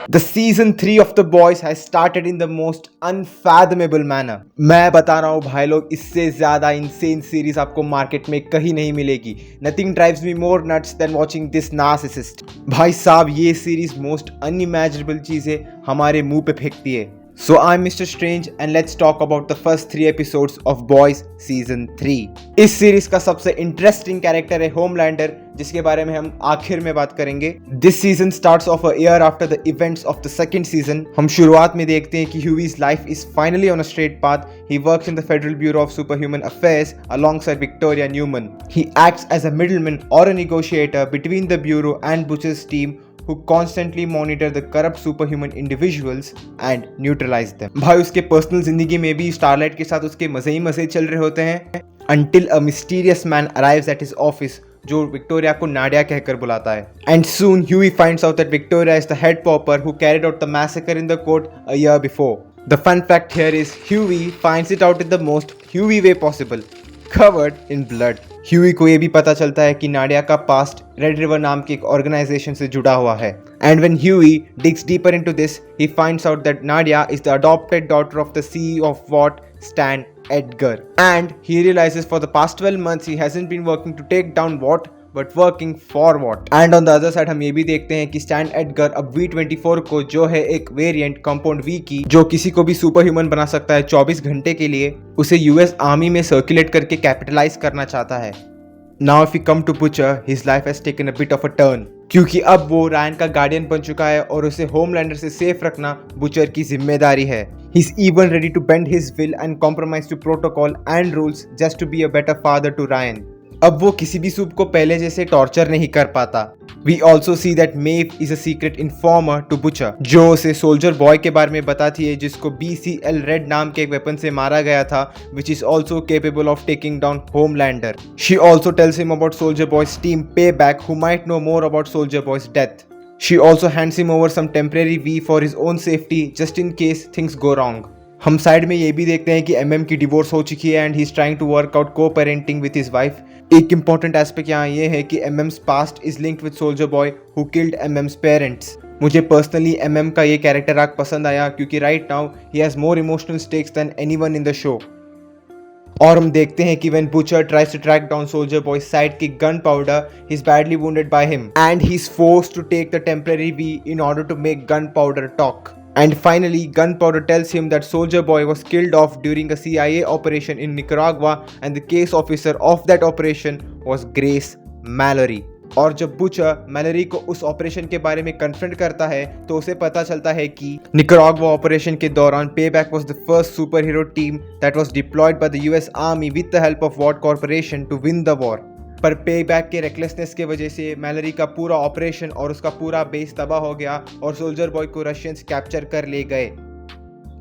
The season 3 of The Boys has started in the most unfathomable manner. मैं बता रहा हूँ भाई लोग, इससे ज्यादा इंसेन सीरीज आपको मार्केट में कहीं नहीं मिलेगी. Nothing drives me more nuts than watching this narcissist. भाई साहब, ये सीरीज मोस्ट अनइमेजिनेबल चीजें हमारे मुंह पे फेंकती है. So I'm Mr. Strange and let's talk about the first 3 episodes of Boys Season 3. इस सीरीज का सबसे इंटरेस्टिंग कैरेक्टर है होमलैंडर, जिसके बारे में हम आखिर में बात करेंगे. This season starts off a year after the events of the second season. हम शुरुआत में देखते हैं कि Huey's life is finally on a straight path. He works in the Federal Bureau of Superhuman Affairs alongside Victoria Newman. He acts as a middleman or a negotiator between the Bureau and Butcher's team, who constantly monitor the corrupt superhuman individuals and neutralize them. भाई उसके personal जिंदगी में भी starlight के साथ उसके मजे ही मजे चल रहे होते हैं until a mysterious man arrives at his office, जो विक्टोरिया को नाडिया कहकर बुलाता है. And soon Huey finds out that Victoria is the head pauper who carried out the massacre in the court a year before. The fun fact here is Huey finds it out in the most Huey way possible, covered in blood. Huey को ये भी पता चलता है कि Nadia का past red river नाम की एक ऑर्गेनाइजेशन से जुड़ा हुआ है. And when Hughie digs deeper into this, he finds out that Nadia is the adopted daughter of the CEO of Vought, Stan Edgar. And he realizes for the past 12 months he hasn't been working to take down Vought but working for what. And on the other side हम ये भी देखते हैं कि stand Edgar अब V24 को, जो है एक वेरिएंट कंपाउंड V की, जो किसी को भी सुपर ह्यूमन बना सकता है 24 घंटे के लिए, उसे US आर्मी में सर्कुलेट करके कैपिटलाइज करना चाहता है. Now if we come to Butcher, his life has taken a bit of a turn, क्योंकि अब वो रायन का गार्डियन बन चुका है और उसे होमलैंडर से सेफ रखना बुचर की जिम्मेदारी है. He's even ready to bend his will and compromise to protocol and rules just to be a better father to Ryan. अब वो किसी भी सूप को पहले जैसे टॉर्चर नहीं कर पाता. We also see that Maeve is a secret informer to Butcher, जो उसे सोल्जर बॉय के बारे में बताती है, जिसको BCL रेड नाम के एक वेपन से मारा गया था, which is also capable of taking down Homelander. She also tells him about Soldier Boy's team Payback, who might know more about Soldier Boy's death. She also hands him over some temporary V for his own safety, just in case things go wrong. हम side में ये भी देखते हैं कि MM की divorce हो चुकी है and he is trying to work out co-parenting with his wife. एक इंपॉर्टेंट एस्पेक्ट यहाँ ये है कि MM's past is linked with Soldier Boy who killed MM's parents. मुझे पर्सनली MM का ये कैरेक्टर आर्क पसंद आया क्योंकि right now he has more emotional stakes than anyone in the show. और हम देखते हैं कि when Butcher tries to track down Soldier Boy's sidekick Gunpowder, he's badly wounded by him and he's forced to take the temporary V in order to make Gunpowder talk. And finally, Gunpowder tells him that Soldier Boy was killed off during a CIA operation in Nicaragua and the case officer of that operation was Grace Mallory. और जब butcher Malory को उस operation के बारे में confront करता है तो उसे पता चलता है कि निकरागुआ ऑपरेशन के दौरान Payback was the first super hero team that was deployed by the US army with the help of Vought corporation to win the war. पर पेबैक के रेकलेसनेस के वजह से मैलरी का पूरा ऑपरेशन और उसका पूरा बेस तबाह हो गया और सोल्जर बॉय को रशियंस कैप्चर कर ले गए.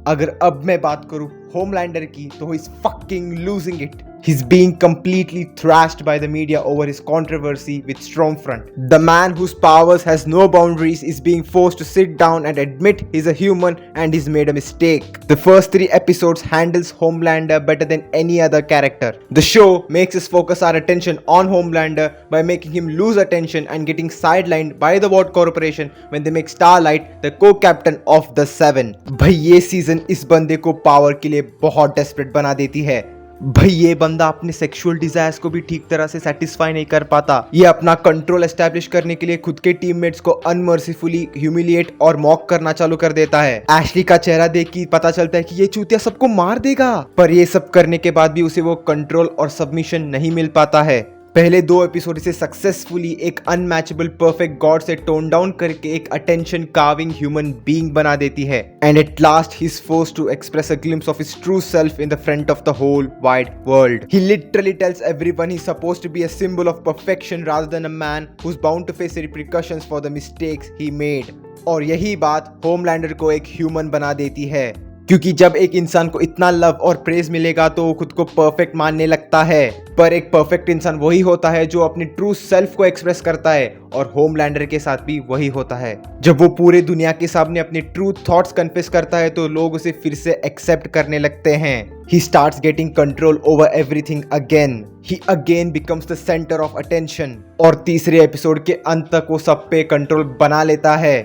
अगर अब मैं बात करूं होमलैंडर की तो he is fucking losing it. He's being completely thrashed by the media over his controversy with Stormfront. The man whose powers has no boundaries is being forced to sit down and admit he's a human and he's made a mistake. The first 3 episodes handles Homelander better than any other character. The show makes us focus our attention on Homelander by making him lose attention and getting sidelined by the Vought Corporation when they make Starlight the co-captain of the Seven. भाई ये season इस बंदे को power के लिए बहुत desperate बना देती है. भाई ये बंदा अपने सेक्सुअल डिजायर्स को भी ठीक तरह से सेटिस्फाई नहीं कर पाता. ये अपना कंट्रोल एस्टैब्लिश करने के लिए खुद के टीममेट्स को अनमर्सीफुली ह्यूमिलिएट और मॉक करना चालू कर देता है. एशली का चेहरा देख के पता चलता है कि ये चूतिया सबको मार देगा, पर ये सब करने के बाद भी उसे वो कंट्रोल और सबमिशन नहीं मिल पाता है. पहले 2 एपिसोड से सक्सेसफुली एक अनमैचेबल परफेक्ट गॉड से टोन डाउन करके एक अटेंशन कार्विंग ह्यूमन बीइंग बना देती है. And at last he is forced to express a glimpse of his true self in the front of the whole wide world. He literally tells everyone he is supposed to be a symbol of perfection rather than a man who is bound to face repercussions for the mistakes he made. और यही बात Homelander को एक human बना देती है, क्योंकि जब एक इंसान को इतना लव और प्रेज मिलेगा तो वो खुद को परफेक्ट मानने लगता है. पर एक परफेक्ट इंसान वही होता है जो अपनी ट्रू सेल्फ को एक्सप्रेस करता है, और होमलैंडर के साथ भी वही होता है. जब वो पूरे दुनिया के सामने अपने ट्रू थॉट्स कन्फेस करता है तो लोग उसे फिर से एक्सेप्ट करने लगते हैं. He starts getting control over everything again. He again becomes the center of attention. और तीसरे एपिसोड के अंत तक वो सब पे कंट्रोल बना लेता है.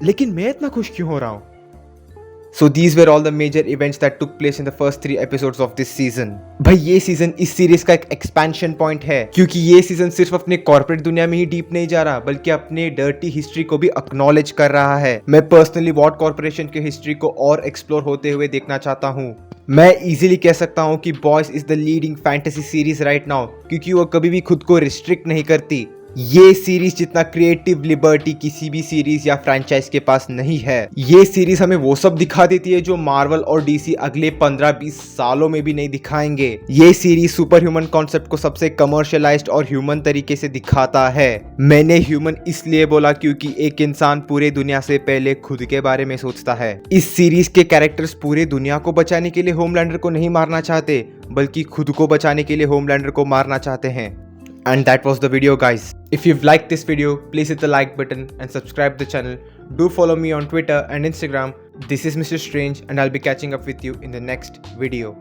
लेकिन मैं इतना खुश क्यों हो रहा हूँ? So these were all the major events that took place in the first 3 episodes of this season. भाई ये सीजन इस सीरीज का एक एक्सपेंशन पॉइंट है, क्योंकि ये सीजन सिर्फ अपने कॉर्पोरेट दुनिया में ही डीप नहीं जा रहा, बल्कि अपने डर्टी हिस्ट्री को भी एक्नॉलेज कर रहा है। मैं पर्सनली वॉट कॉर्पोरेशन के हिस्ट्री को और एक्सप्लोर होते हुए देखना चाहता हूँ। मैं इजीली कह सकता हूँ कि boys is the leading fantasy series right now, क्योंकि वो कभी भी खुद को रिस्ट्रिक्ट नहीं करती। ये सीरीज जितना क्रिएटिव लिबर्टी किसी भी सीरीज या फ्रेंचाइज के पास नहीं है। ये सीरीज हमें वो सब दिखा देती है जो मार्वल और डीसी अगले 15-20 सालों में भी नहीं दिखाएंगे। ये सीरीज सुपर ह्यूमन कॉन्सेप्ट को सबसे कमर्शियलाइज्ड और ह्यूमन तरीके से दिखाता है। मैंने ह्यूमन इसलिए बोला क्योंकि एक इंसान पूरे दुनिया से पहले खुद के बारे में सोचता है। इस सीरीज के कैरेक्टर्स पूरे दुनिया को बचाने के लिए होमलैंडर को नहीं मारना चाहते, बल्कि खुद को बचाने के लिए होमलैंडर को मारना चाहते हैं। And that was the video, guys. If you've liked this video, please hit the like button and subscribe the channel. Do follow me on Twitter and Instagram. This is Mr. Strange and I'll be catching up with you in the next video.